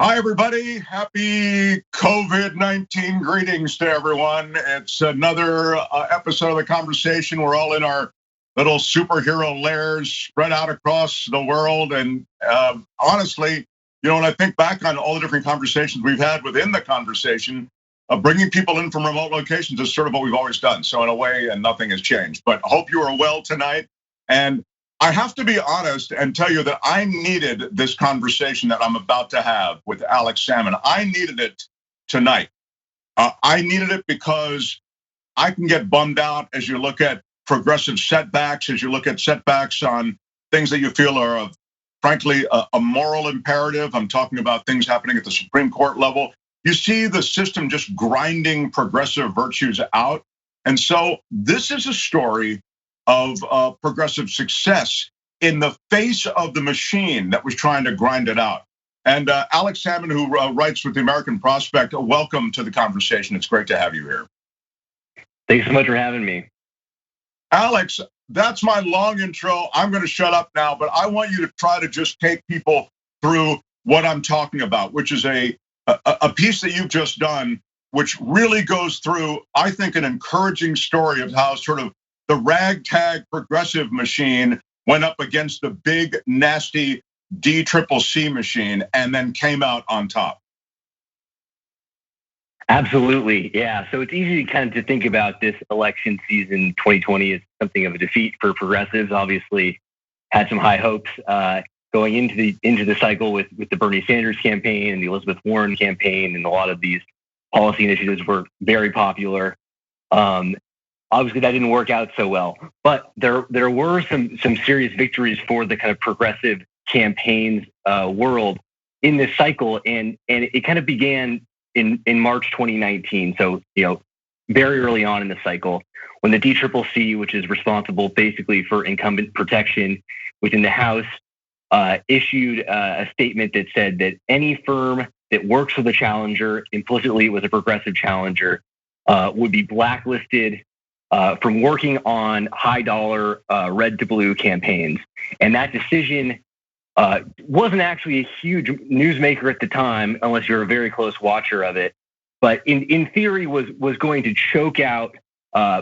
Hi, everybody. Happy COVID-19 greetings to everyone. It's another episode of the conversation. We're all in our little superhero lairs spread out across the world. And honestly, when I think back on all the different conversations we've had within the conversation, bringing people in from remote locations is sort of what we've always done. So in a way, nothing has changed. But I hope you are well tonight. And I have to be honest and tell you that I needed this conversation that I'm about to have with Alex Sammon. I needed it tonight. I needed it because I can get bummed out as you look at progressive setbacks, as you look at setbacks on things that you feel are, frankly, a moral imperative. I'm talking about things happening at the Supreme Court level. You see the system just grinding progressive virtues out. And so this is a story of progressive success in the face of the machine that was trying to grind it out. And Alex Sammon, who writes with the American Prospect, welcome to the conversation. It's great to have you here. Thanks so much for having me. Alex, that's my long intro. I'm going to shut up now, but I want you to try to just take people through what I'm talking about, which is a piece that you've just done, which really goes through, I think, an encouraging story of how sort of the ragtag progressive machine went up against the big, nasty DCCC machine and then came out on top. Absolutely, yeah. So it's easy to think about this election season 2020 as something of a defeat for progressives. Obviously, had some high hopes going into the cycle with the Bernie Sanders campaign and the Elizabeth Warren campaign, and a lot of these policy initiatives were very popular. Obviously, that didn't work out so well, but there were some serious victories for the kind of progressive campaigns world in this cycle, and it kind of began in March 2019. So very early on in the cycle, when the DCCC, which is responsible basically for incumbent protection within the House, issued a statement that said that any firm that works for the challenger, implicitly it was a progressive challenger, would be blacklisted from working on high dollar red to blue campaigns. And that decision wasn't actually a huge newsmaker at the time, unless you're a very close watcher of it. But in theory was going to choke out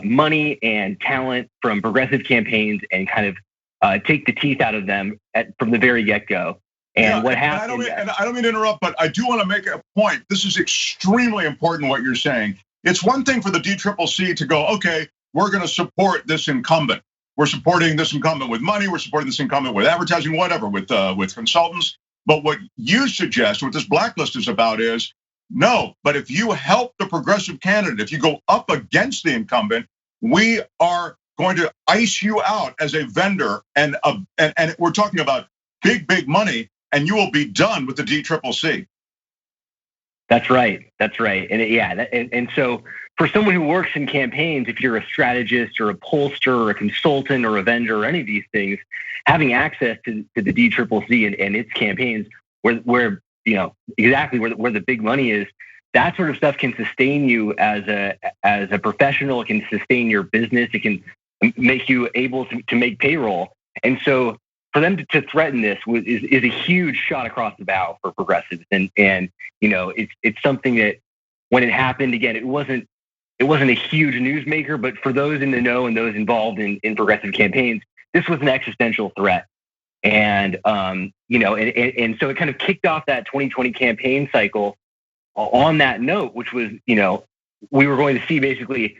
money and talent from progressive campaigns and kind of take the teeth out of them from the very get-go. And what happened? I don't mean to interrupt, but I do want to make a point. This is extremely important what you're saying. It's one thing for the DCCC to go, okay, we're going to support this incumbent. We're supporting this incumbent with money. We're supporting this incumbent with advertising, whatever, with consultants. But what you suggest, what this blacklist is about, is no. But if you help the progressive candidate, if you go up against the incumbent, we are going to ice you out as a vendor, and we're talking about big money, and you will be done with the DCCC. That's right. And so for someone who works in campaigns, if you're a strategist or a pollster or a consultant or a vendor or any of these things, having access to the DCCC and its campaigns, where exactly where the big money is, that sort of stuff can sustain you as a professional. It can sustain your business. It can make you able to make payroll. And so for them to threaten this is a huge shot across the bow for progressives. And it's something that when it happened, again, it wasn't a huge newsmaker, but for those in the know and those involved in progressive campaigns, this was an existential threat. And and so it kind of kicked off that 2020 campaign cycle on that note, which was, we were going to see basically,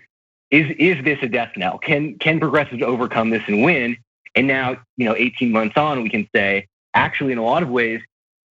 is this a death knell? Can progressives overcome this and win? And now, 18 months on, we can say, actually, in a lot of ways,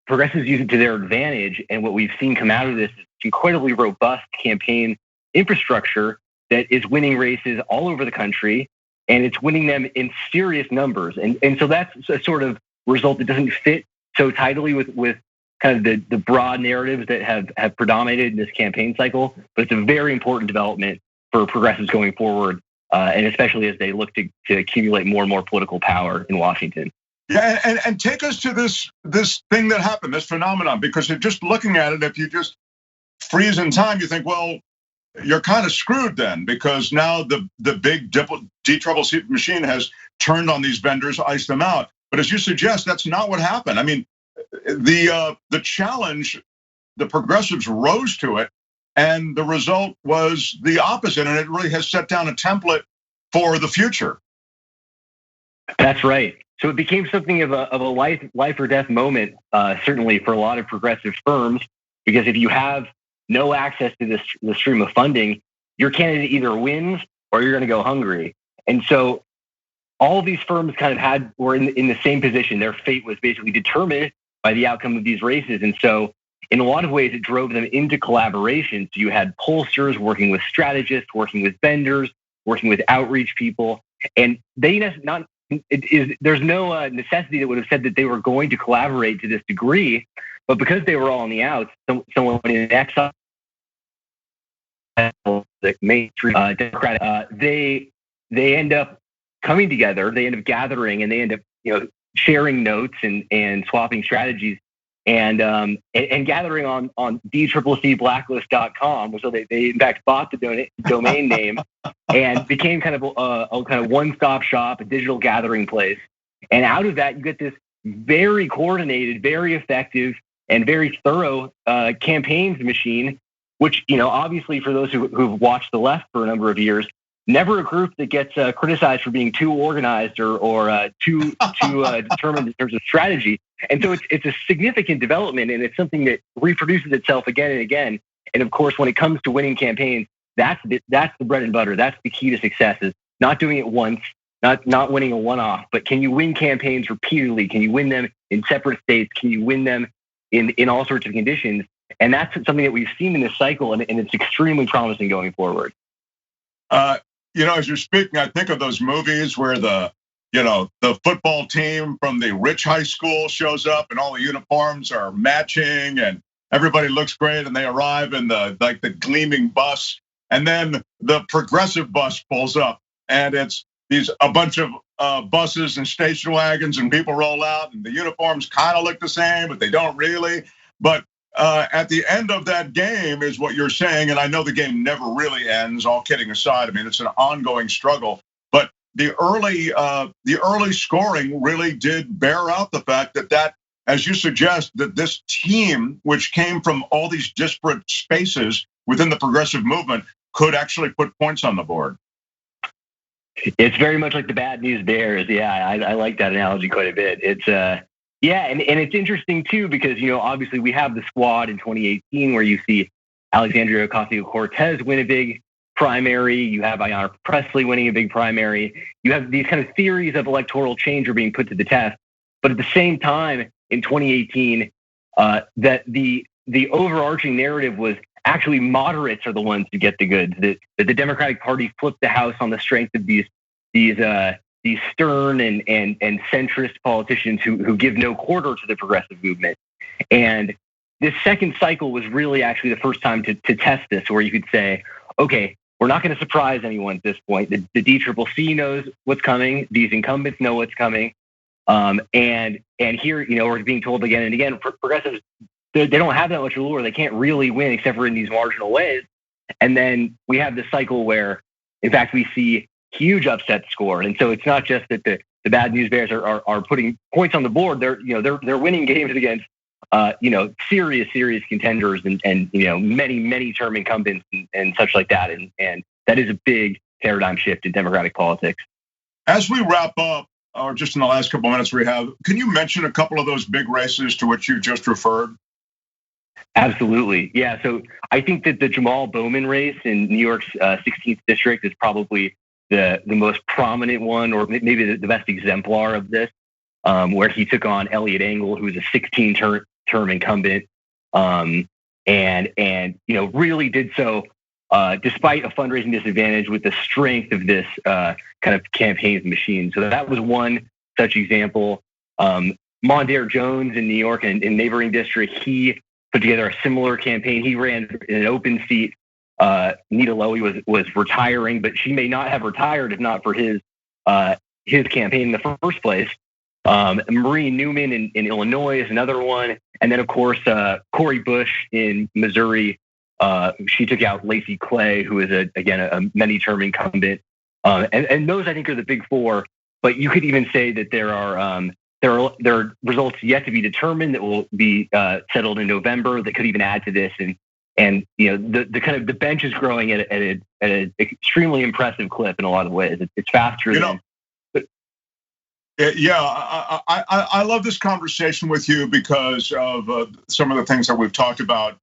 progressives use it to their advantage. And what we've seen come out of this is incredibly robust campaign infrastructure that is winning races all over the country, and it's winning them in serious numbers. And so that's a sort of result that doesn't fit so tidily with kind of the broad narratives that have predominated in this campaign cycle, but it's a very important development for progressives going forward, and especially as they look to accumulate more and more political power in Washington. Yeah, and take us to this thing that happened, this phenomenon, because you're just looking at it, if you just freeze in time, you think, well, you're kind of screwed then, because now the big DCCC machine has turned on these vendors, iced them out. But as you suggest, that's not what happened. I mean, the challenge the progressives rose to it, and the result was the opposite, and it really has set down a template for the future. That's right. So it became something of a life or death moment, certainly for a lot of progressive firms, because if you have no access to the stream of funding, your candidate either wins or you're going to go hungry. And so all of these firms kind of were in the same position. Their fate was basically determined by the outcome of these races. And so in a lot of ways, it drove them into collaboration. So you had pollsters working with strategists, working with vendors, working with outreach people, and there's no necessity that would have said that they were going to collaborate to this degree, but because they were all on the outs, someone in exile, the mainstream Democratic, they end up coming together, they end up gathering, and they end up sharing notes and swapping strategies, and gathering on DCCC BLACKLIST.com. So they in fact bought the domain name and became kind of a one-stop shop, a digital gathering place. And out of that, you get this very coordinated, very effective, and very thorough campaigns machine, which, obviously for those who've watched the left for a number of years, never a group that gets criticized for being too organized or too determined in terms of strategy. And so it's a significant development, and it's something that reproduces itself again and again. And of course, when it comes to winning campaigns, that's the bread and butter. That's the key to success, is not doing it once, not winning a one-off, but can you win campaigns repeatedly? Can you win them in separate states? Can you win them in all sorts of conditions? And that's something that we've seen in this cycle, and it's extremely promising going forward. As you're speaking, I think of those movies where the football team from the rich high school shows up and all the uniforms are matching and everybody looks great, and they arrive in the gleaming bus, and then the progressive bus pulls up, and it's a bunch of buses and station wagons, and people roll out, and the uniforms kind of look the same, but they don't really. But at the end of that game is what you're saying, and I know the game never really ends, all kidding aside. I mean, it's an ongoing struggle, but the early scoring really did bear out the fact that, as you suggest, that this team, which came from all these disparate spaces within the progressive movement, could actually put points on the board. It's very much like the Bad News Bears. Yeah, I like that analogy quite a bit. It's and it's interesting too, because obviously we have the squad in 2018 where you see Alexandria Ocasio-Cortez win a big primary. You have Ayanna Pressley winning a big primary. You have these kind of theories of electoral change are being put to the test. But at the same time, in 2018, that the overarching narrative was actually moderates are the ones who get the goods. That the Democratic Party flipped the House on the strength of these stern and centrist politicians who give no quarter to the progressive movement. And this second cycle was really actually the first time to test this, where you could say, okay, we're not going to surprise anyone at this point. The DCCC knows what's coming. These incumbents know what's coming. And here, we're being told again and again, progressives, they don't have that much allure. They can't really win except for in these marginal ways. And then we have this cycle where, in fact, we see huge upset score. And so it's not just that the Bad News Bears are putting points on the board. They're winning games against serious contenders and many term incumbents and such like that. And that is a big paradigm shift in Democratic politics. As we wrap up, or just in the last couple of minutes we have, can you mention a couple of those big races to which you just referred? Absolutely. Yeah. So I think that the Jamal Bowman race in New York's 16th district is probably the most prominent one, or maybe the best exemplar of this, where he took on Elliot Engel, who was a 16-term incumbent, and really did so despite a fundraising disadvantage with the strength of this kind of campaigns machine. So that was one such example. Mondaire Jones in New York and in neighboring district, he put together a similar campaign. He ran in an open seat. Nita Lowey was retiring, but she may not have retired if not for his campaign in the first place. Marie Newman in Illinois is another one. And then, of course, Cori Bush in Missouri. She took out Lacey Clay, who is, a many-term incumbent. And those, I think, are the big four. But you could even say that there are There are results yet to be determined that will be settled in November that could even add to this. And the kind of the bench is growing at an extremely impressive clip in a lot of ways. It's faster than. Yeah, I love this conversation with you because of some of the things that we've talked about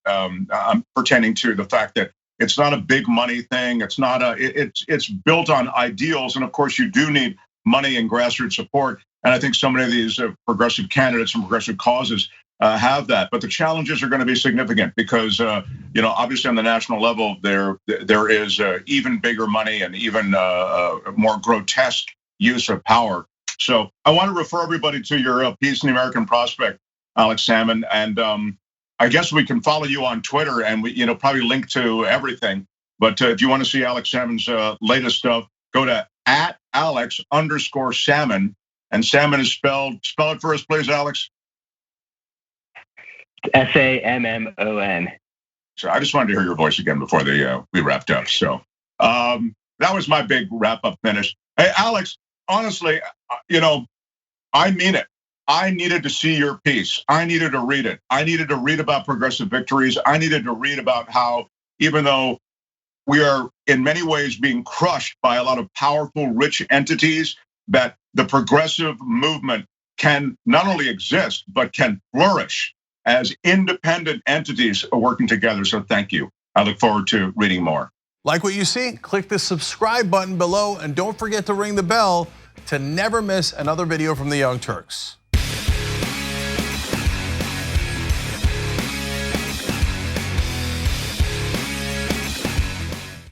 pertaining to the fact that it's not a big money thing. It's not it's built on ideals, and of course you do need money and grassroots support. And I think so many of these progressive candidates and progressive causes have that. But the challenges are going to be significant because obviously on the national level there is even bigger money and even more grotesque use of power. So I want to refer everybody to your piece in the American Prospect, Alex Sammon, and I guess we can follow you on Twitter, and we probably link to everything. But if you want to see Alex Sammon's latest stuff, go to @Alex_Sammon, and Sammon is spelled. Spell it for us, please, Alex. Sammon. So I just wanted to hear your voice again before we wrapped up. So that was my big wrap up finish. Hey, Alex. Honestly, I mean it. I needed to see your piece. I needed to read it. I needed to read about progressive victories. I needed to read about how, even though we are in many ways being crushed by a lot of powerful, rich entities, that the progressive movement can not only exist, but can flourish as independent entities working together. So thank you. I look forward to reading more. Like what you see? Click the subscribe button below and don't forget to ring the bell to never miss another video from the Young Turks.